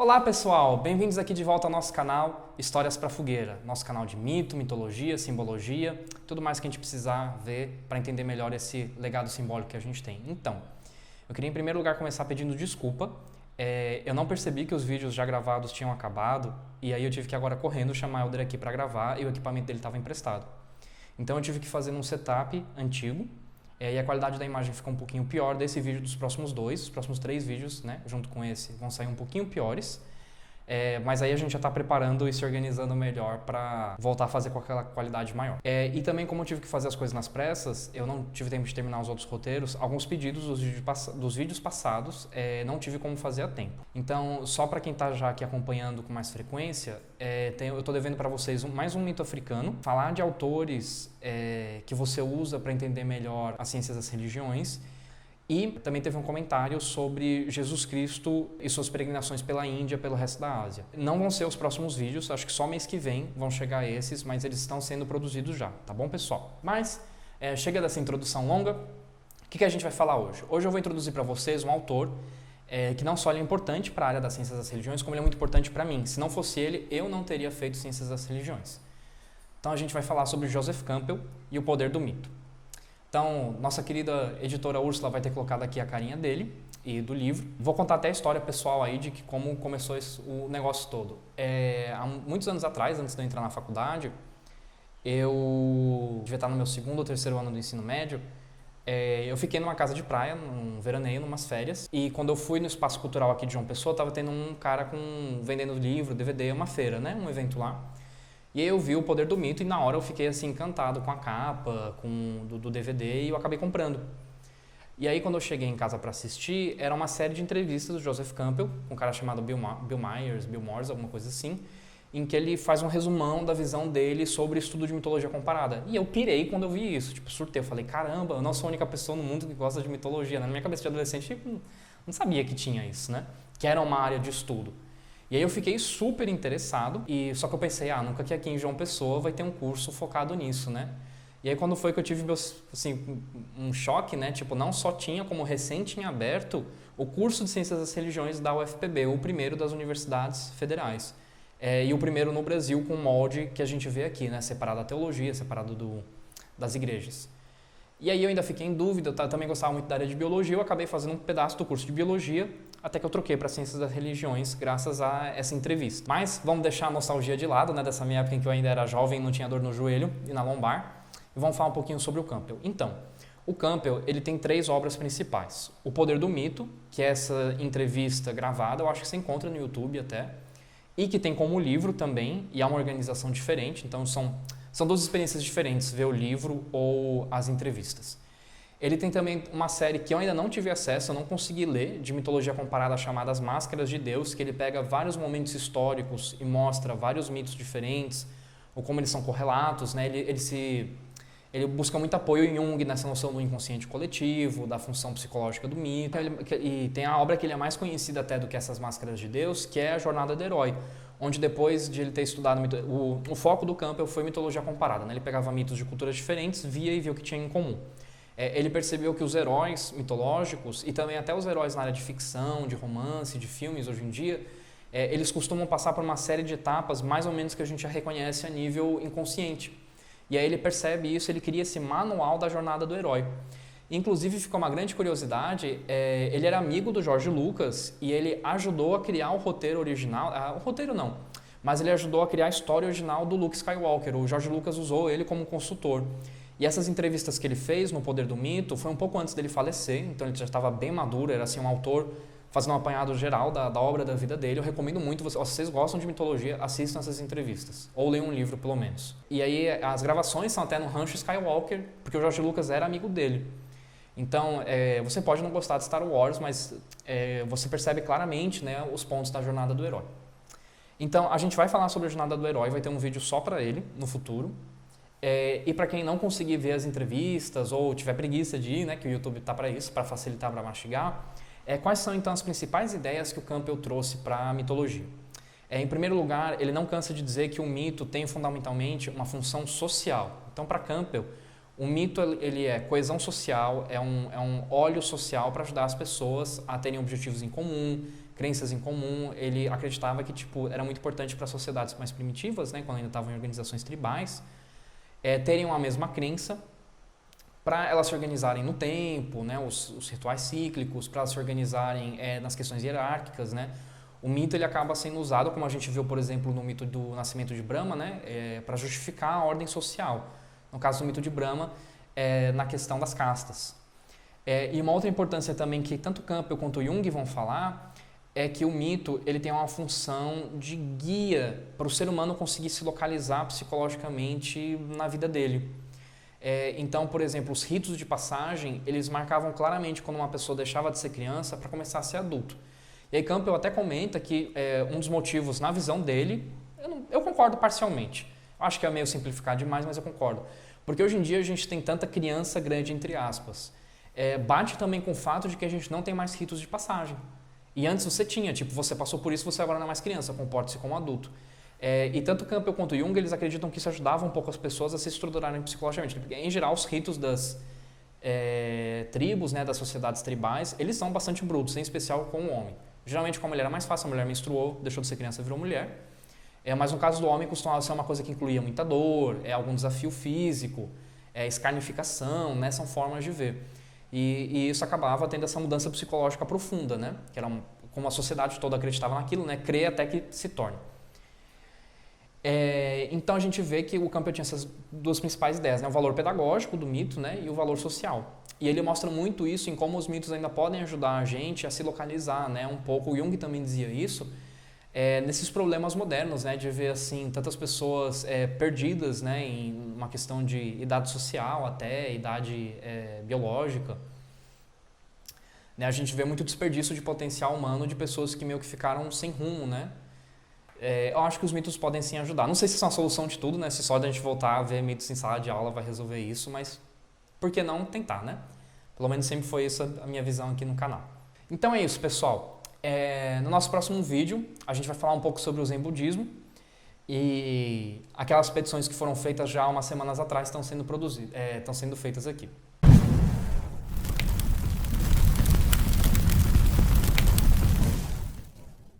Olá pessoal, bem-vindos aqui de volta ao nosso canal Histórias para Fogueira, nosso canal de mito, mitologia, simbologia, tudo mais que a gente precisar ver para entender melhor esse legado simbólico que a gente tem. Então, eu queria em primeiro lugar começar pedindo desculpa, eu não percebi que os vídeos já gravados tinham acabado e aí eu tive que agora correndo chamar o Elder aqui para gravar e o equipamento dele estava emprestado. Então eu tive que fazer um setup antigo e a qualidade da imagem ficou um pouquinho pior desse vídeo dos próximos dois. Os próximos 3 vídeos, né, junto com esse, vão sair um pouquinho piores. Mas aí a gente já está preparando e se organizando melhor para voltar a fazer com aquela qualidade maior. E também, como eu tive que fazer as coisas nas pressas, eu não tive tempo de terminar os outros roteiros, alguns pedidos dos vídeos passados não tive como fazer a tempo. Então, só para quem está já aqui acompanhando com mais frequência, eu estou devendo para vocês mais um mito africano, falar de autores que você usa para entender melhor as ciências das religiões. E também teve um comentário sobre Jesus Cristo e suas peregrinações pela Índia, pelo resto da Ásia. Não vão ser os próximos vídeos, acho que só mês que vem vão chegar esses, mas eles estão sendo produzidos já, tá bom, pessoal? Mas, chega dessa introdução longa, o que a gente vai falar hoje? Hoje eu vou introduzir para vocês um autor que não só ele é importante para a área das ciências das religiões, como ele é muito importante para mim. Se não fosse ele, eu não teria feito ciências das religiões. Então a gente vai falar sobre Joseph Campbell e o poder do mito. Então, nossa querida editora Úrsula vai ter colocado aqui a carinha dele e do livro. Vou contar até a história pessoal aí de como começou o negócio todo. Há muitos anos atrás, antes de eu entrar na faculdade, eu devia estar no meu 2º ou 3º ano do ensino médio, eu fiquei numa casa de praia, num veraneio, numas férias, e quando eu fui no espaço cultural aqui de João Pessoa, estava tendo um cara vendendo livro, DVD, uma feira, né? Um evento lá. E aí eu vi o poder do mito e na hora eu fiquei assim encantado com a capa, do DVD e eu acabei comprando. E aí quando eu cheguei em casa para assistir, era uma série de entrevistas do Joseph Campbell, com um cara chamado Bill Moyers, alguma coisa assim, em que ele faz um resumão da visão dele sobre estudo de mitologia comparada. E eu pirei quando eu vi isso, tipo, surtei, eu falei, caramba, eu não sou a única pessoa no mundo que gosta de mitologia. Na minha cabeça de adolescente, eu não sabia que tinha isso, né? Que era uma área de estudo. E aí eu fiquei super interessado, só que eu pensei, nunca que aqui em João Pessoa vai ter um curso focado nisso, né? E aí quando foi que eu tive um choque, né? Tipo, não só tinha como recente em aberto o curso de Ciências das Religiões da UFPB, o primeiro das universidades federais. E o primeiro no Brasil com o molde que a gente vê aqui, né? Separado da teologia, separado das igrejas. E aí eu ainda fiquei em dúvida, eu também gostava muito da área de biologia, eu acabei fazendo um pedaço do curso de biologia, até que eu troquei para Ciências das Religiões graças a essa entrevista. Mas vamos deixar a nostalgia de lado, né, dessa minha época em que eu ainda era jovem, não tinha dor no joelho e na lombar, e vamos falar um pouquinho sobre o Campbell. Então, o Campbell ele tem 3 obras principais. O Poder do Mito, que é essa entrevista gravada, eu acho que você encontra no YouTube até, e que tem como livro também, e é uma organização diferente, então são 2 experiências diferentes, ver o livro ou as entrevistas. Ele tem também uma série que eu ainda não tive acesso, eu não consegui ler, de mitologia comparada chamada As Máscaras de Deus, que ele pega vários momentos históricos e mostra vários mitos diferentes, ou como eles são correlatos, né? Ele busca muito apoio em Jung nessa noção do inconsciente coletivo, da função psicológica do mito. E tem a obra que ele é mais conhecida até do que essas Máscaras de Deus, que é A Jornada do Herói, onde depois de ele ter estudado, o foco do Campbell foi mitologia comparada, né? Ele pegava mitos de culturas diferentes, via e via o que tinha em comum. Ele percebeu que os heróis mitológicos e também até os heróis na área de ficção, de romance, de filmes hoje em dia, eles costumam passar por uma série de etapas mais ou menos que a gente já reconhece a nível inconsciente. E aí ele percebe isso, ele cria esse manual da jornada do herói. Inclusive ficou uma grande curiosidade, ele era amigo do George Lucas e ele ajudou a criar o roteiro original, o roteiro não, mas ele ajudou a criar a história original do Luke Skywalker. O George Lucas usou ele como consultor. E essas entrevistas que ele fez no Poder do Mito foi um pouco antes dele falecer, então ele já estava bem maduro, era assim um autor fazendo um apanhado geral da obra da vida dele. Eu recomendo muito, se vocês gostam de mitologia, assistam essas entrevistas, ou leiam um livro pelo menos. E aí as gravações são até no Rancho Skywalker, porque o George Lucas era amigo dele. Então, você pode não gostar de Star Wars, mas você percebe claramente, né, os pontos da jornada do herói. Então, a gente vai falar sobre a jornada do herói, vai ter um vídeo só para ele no futuro. E para quem não conseguir ver as entrevistas ou tiver preguiça de ir, né, que o YouTube está para isso, para facilitar, para mastigar, quais são então as principais ideias que o Campbell trouxe para a mitologia? Em primeiro lugar, ele não cansa de dizer que o mito tem fundamentalmente uma função social. Então, para Campbell, o mito ele é coesão social, é um óleo social para ajudar as pessoas a terem objetivos em comum, crenças em comum. Ele acreditava que tipo, era muito importante para sociedades mais primitivas, né, quando ainda estavam em organizações tribais, terem a mesma crença para elas se organizarem no tempo, né, os rituais cíclicos, para elas se organizarem nas questões hierárquicas, né. O mito ele acaba sendo usado, como a gente viu, por exemplo, no mito do nascimento de Brahma, né, para justificar a ordem social. No caso do mito de Brahma, na questão das castas. E uma outra importância também que tanto Campbell quanto Jung vão falar é que o mito ele tem uma função de guia para o ser humano conseguir se localizar psicologicamente na vida dele. Então, por exemplo, os ritos de passagem, eles marcavam claramente quando uma pessoa deixava de ser criança para começar a ser adulto. E aí Campbell até comenta que um dos motivos, na visão dele, eu concordo parcialmente. Eu acho que é meio simplificar demais, mas eu concordo. Porque hoje em dia a gente tem tanta criança grande, entre aspas. Bate também com o fato de que a gente não tem mais ritos de passagem. E antes você tinha, tipo, você passou por isso, você agora não é mais criança, comporte-se como adulto. E tanto Campbell quanto Jung, eles acreditam que isso ajudava um pouco as pessoas a se estruturarem psicologicamente. Porque, em geral, os ritos das tribos, né, das sociedades tribais, eles são bastante brutos, em especial com o homem. Geralmente com a mulher é mais fácil, a mulher menstruou, deixou de ser criança, virou mulher. Mas no caso do homem costumava ser uma coisa que incluía muita dor, algum desafio físico, escarnificação, né, são formas de ver. E isso acabava tendo essa mudança psicológica profunda, né, que era como a sociedade toda acreditava naquilo, né, crê até que se torne. Então a gente vê que o Campbell tinha essas duas principais ideias, né, o valor pedagógico do mito, né, e o valor social. E ele mostra muito isso em como os mitos ainda podem ajudar a gente a se localizar, né, um pouco. O Jung também dizia isso, nesses problemas modernos, né, de ver assim tantas pessoas perdidas, né, em uma questão de idade social até idade biológica. Né, a gente vê muito desperdício de potencial humano de pessoas que meio que ficaram sem rumo, né. Eu acho que os mitos podem sim ajudar. Não sei se são a solução de tudo, né, se só a gente voltar a ver mitos em sala de aula vai resolver isso, mas por que não tentar, né? Pelo menos sempre foi essa a minha visão aqui no canal. Então é isso, pessoal. No nosso próximo vídeo, a gente vai falar um pouco sobre o Zen Budismo e aquelas petições que foram feitas já há umas semanas atrás estão sendo feitas aqui.